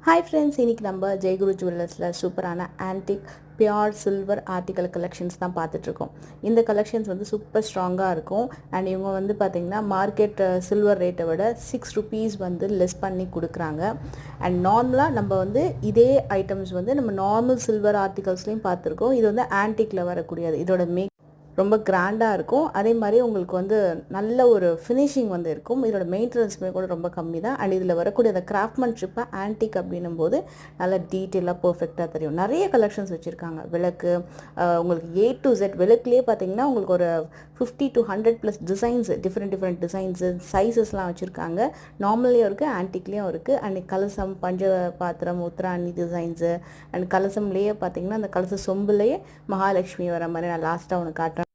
Hi friends, இன்றைக்கி நம்ம ஜெயகுரு ஜுவல்லர்ஸில் சூப்பரான antique pure silver article collections தான் பார்த்துட்ருக்கோம். இந்த கலெக்ஷன்ஸ் வந்து சூப்பர் ஸ்ட்ராங்காக இருக்கும். அண்ட் இவங்க வந்து பார்த்திங்கன்னா மார்க்கெட் சில்வர் ரேட்டை விட ₹6 வந்து லெஸ் பண்ணி கொடுக்குறாங்க. அண்ட் நார்மலாக நம்ம வந்து இதே ஐட்டம்ஸ் வந்து நம்ம நார்மல் சில்வர் ஆர்டிகல்ஸ்லையும் பார்த்துருக்கோம். இது வந்து ஆன்டிக்கில் வரக்கூடியது. இதோட ரொம்ப கிராண்டாக இருக்கும். அதே மாதிரி உங்களுக்கு வந்து நல்ல ஒரு ஃபினிஷிங் வந்து இருக்கும். இதோட மெயின்டெனன்ஸுமே கூட ரொம்ப கம்மி தான். அண்ட் இதில் வரக்கூடிய அந்த கிராஃப்ட்மேன்ஷிப்பை ஆன்டிக் அப்படின்னும் போது நல்லா டீட்டெயிலாக பர்ஃபெக்டாக தெரியும். நிறைய கலெக்ஷன்ஸ் வச்சுருக்காங்க. விளக்கு உங்களுக்கு A to Z விளக்குலேயே பார்த்தீங்கன்னா உங்களுக்கு ஒரு 50 to 100+ டிசைன்ஸ், டிஃப்ரெண்ட் டிசைன்ஸு சைஸஸ்லாம் வச்சுருக்காங்க. நார்மல்லையும் இருக்குது, ஆன்டிக்லேயும் இருக்குது. அண்ட் கலசம், பஞ்ச பாத்திரம், உத்ராணி டிசைன்ஸு அண்ட் கலசம்லேயே பார்த்தீங்கன்னா அந்த கலச சொம்புலேயே மகாலட்சுமி வர மாதிரி நான் லாஸ்ட்டாக ஒன்று காட்டுறேன்.